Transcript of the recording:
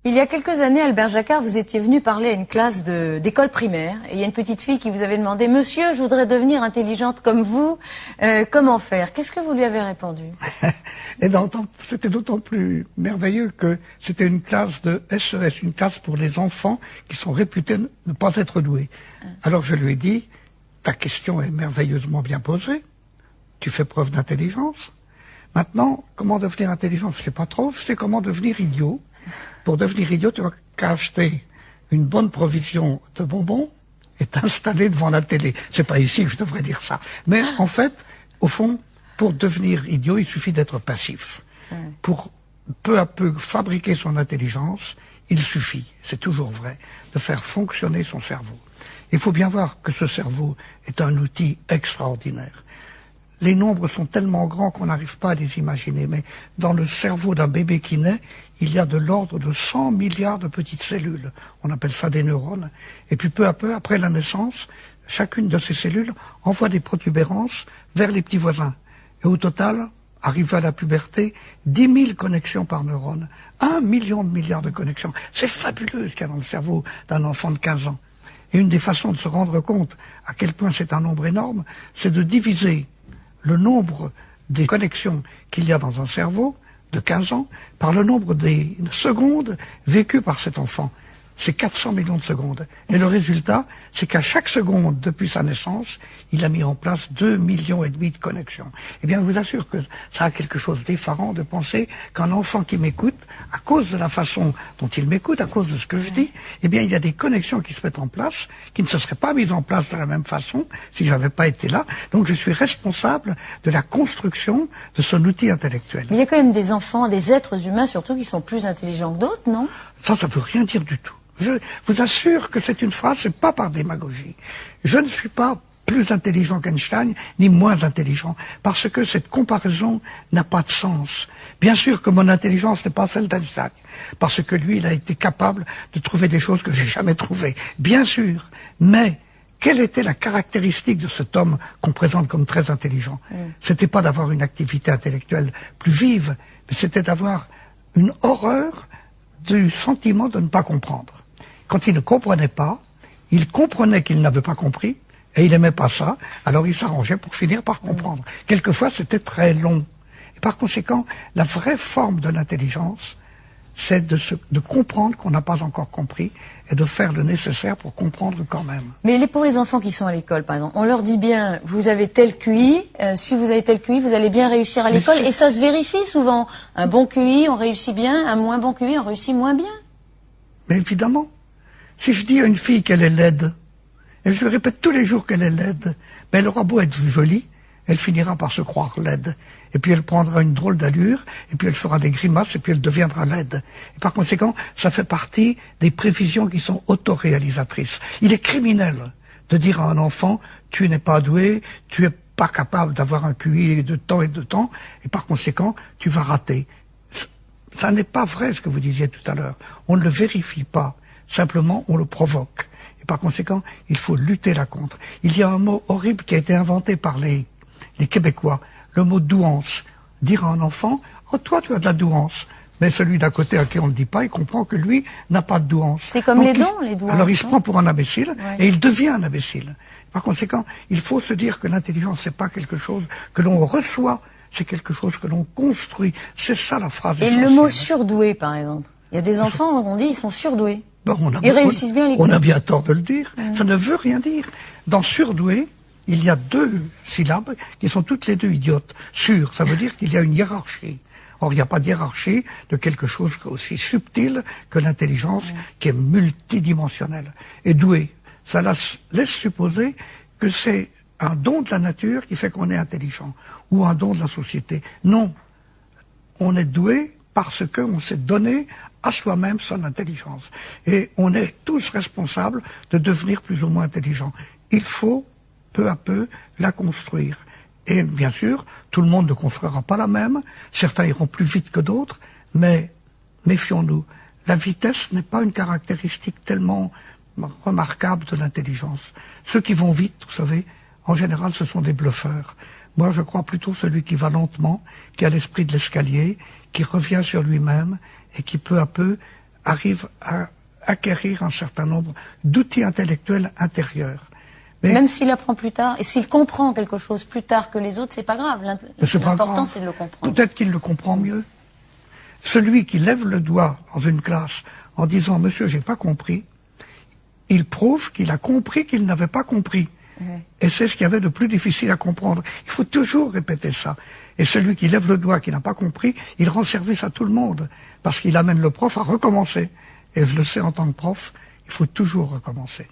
Il y a quelques années, Albert Jacquard, vous étiez venu parler à une classe d'école primaire. Et il y a une petite fille qui vous avait demandé « Monsieur, je voudrais devenir intelligente comme vous, comment faire ?» Qu'est-ce que vous lui avez répondu? C'était d'autant plus merveilleux que c'était une classe de SES, une classe pour les enfants qui sont réputés ne pas être doués. Alors je lui ai dit « Ta question est merveilleusement bien posée, tu fais preuve d'intelligence. Maintenant, comment devenir intelligent, je ne sais pas trop, je sais comment devenir idiot. Pour devenir idiot, tu n'as qu'à acheter une bonne provision de bonbons et t'installer devant la télé. C'est pas ici que je devrais dire ça. Mais en fait, au fond, pour devenir idiot, il suffit d'être passif. Pour peu à peu fabriquer son intelligence, il suffit, c'est toujours vrai, de faire fonctionner son cerveau. Il faut bien voir que ce cerveau est un outil extraordinaire. Les nombres sont tellement grands qu'on n'arrive pas à les imaginer, mais dans le cerveau d'un bébé qui naît, il y a de l'ordre de 100 milliards de petites cellules. On appelle ça des neurones. Et puis peu à peu, après la naissance, chacune de ces cellules envoie des protubérances vers les petits voisins. Et au total, arrivé à la puberté, 10 000 connexions par neurone. 1 million de milliards de connexions. C'est fabuleux ce qu'il y a dans le cerveau d'un enfant de 15 ans. Et une des façons de se rendre compte à quel point c'est un nombre énorme, c'est de diviser le nombre des connexions qu'il y a dans un cerveau de 15 ans par le nombre des secondes vécues par cet enfant. C'est 400 millions de secondes. Et le résultat, c'est qu'à chaque seconde depuis sa naissance, il a mis en place 2,5 millions de connexions. Eh bien, je vous assure que ça a quelque chose d'effarant de penser qu'un enfant qui m'écoute, à cause de la façon dont il m'écoute, à cause de ce que je dis, eh bien, il y a des connexions qui se mettent en place, qui ne se seraient pas mises en place de la même façon si je n'avais pas été là. Donc, je suis responsable de la construction de son outil intellectuel. Mais il y a quand même des enfants, des êtres humains surtout, qui sont plus intelligents que d'autres, non? Ça ne veut rien dire du tout. Je vous assure que c'est une phrase, c'est pas par démagogie. Je ne suis pas plus intelligent qu'Einstein, ni moins intelligent, parce que cette comparaison n'a pas de sens. Bien sûr que mon intelligence n'est pas celle d'Einstein, parce que lui, il a été capable de trouver des choses que j'ai jamais trouvées. Bien sûr, mais quelle était la caractéristique de cet homme qu'on présente comme très intelligent? C'était pas d'avoir une activité intellectuelle plus vive, mais c'était d'avoir une horreur du sentiment de ne pas comprendre. Quand il ne comprenait pas, il comprenait qu'il n'avait pas compris, et il n'aimait pas ça, alors il s'arrangeait pour finir par comprendre. Quelquefois, c'était très long. Et par conséquent, la vraie forme de l'intelligence, c'est de comprendre qu'on n'a pas encore compris, et de faire le nécessaire pour comprendre quand même. Mais pour les enfants qui sont à l'école, par exemple, on leur dit bien, vous avez tel QI, si vous avez tel QI, vous allez bien réussir à l'école, et ça se vérifie souvent. Un bon QI, on réussit bien, un moins bon QI, on réussit moins bien. Mais évidemment. Si je dis à une fille qu'elle est laide, et je lui répète tous les jours qu'elle est laide, mais elle aura beau être jolie, elle finira par se croire laide. Et puis elle prendra une drôle d'allure, et puis elle fera des grimaces, et puis elle deviendra laide. Et par conséquent, ça fait partie des prévisions qui sont autoréalisatrices. Il est criminel de dire à un enfant, tu n'es pas doué, tu es pas capable d'avoir un QI de temps et de temps, et par conséquent, tu vas rater. Ça n'est pas vrai ce que vous disiez tout à l'heure. On ne le vérifie pas. Simplement, on le provoque. Et par conséquent, il faut lutter là contre. Il y a un mot horrible qui a été inventé par les Québécois, le mot douance. Dire à un enfant, « Oh, toi, tu as de la douance. » Mais celui d'à côté à qui on ne le dit pas, il comprend que lui n'a pas de douance. C'est comme donc, les dons, les douances. Alors il se prend pour un imbécile, et il devient un imbécile. Par conséquent, il faut se dire que l'intelligence, c'est pas quelque chose que l'on reçoit, c'est quelque chose que l'on construit. C'est ça la phrase essentielle. Et le mot surdoué, par exemple. Il y a des enfants, on dit, ils sont surdoués. Bon, ils réussissent bien les cours. On a bien tort de le dire. Ça ne veut rien dire. Dans surdoué, il y a 2 syllabes qui sont toutes les 2 idiotes. Sur, ça veut dire qu'il y a une hiérarchie. Or, il n'y a pas de hiérarchie de quelque chose aussi subtil que l'intelligence, qui est multidimensionnelle. Et doué, ça laisse supposer que c'est un don de la nature qui fait qu'on est intelligent, ou un don de la société. Non. On est doué parce qu'on s'est donné à soi-même son intelligence. Et on est tous responsables de devenir plus ou moins intelligents. Il faut, peu à peu, la construire. Et bien sûr, tout le monde ne construira pas la même. Certains iront plus vite que d'autres, mais méfions-nous. La vitesse n'est pas une caractéristique tellement remarquable de l'intelligence. Ceux qui vont vite, vous savez, en général, ce sont des bluffeurs. Moi, je crois plutôt celui qui va lentement, qui a l'esprit de l'escalier, qui revient sur lui-même et qui peu à peu arrive à acquérir un certain nombre d'outils intellectuels intérieurs. Mais même s'il apprend plus tard, et s'il comprend quelque chose plus tard que les autres, c'est pas grave. L'important, c'est de le comprendre. Peut-être qu'il le comprend mieux. Celui qui lève le doigt dans une classe en disant « Monsieur, j'ai pas compris », il prouve qu'il a compris qu'il n'avait pas compris. Et c'est ce qu'il y avait de plus difficile à comprendre. Il faut toujours répéter ça. Et celui qui lève le doigt, qui n'a pas compris, il rend service à tout le monde. Parce qu'il amène le prof à recommencer. Et je le sais en tant que prof, il faut toujours recommencer.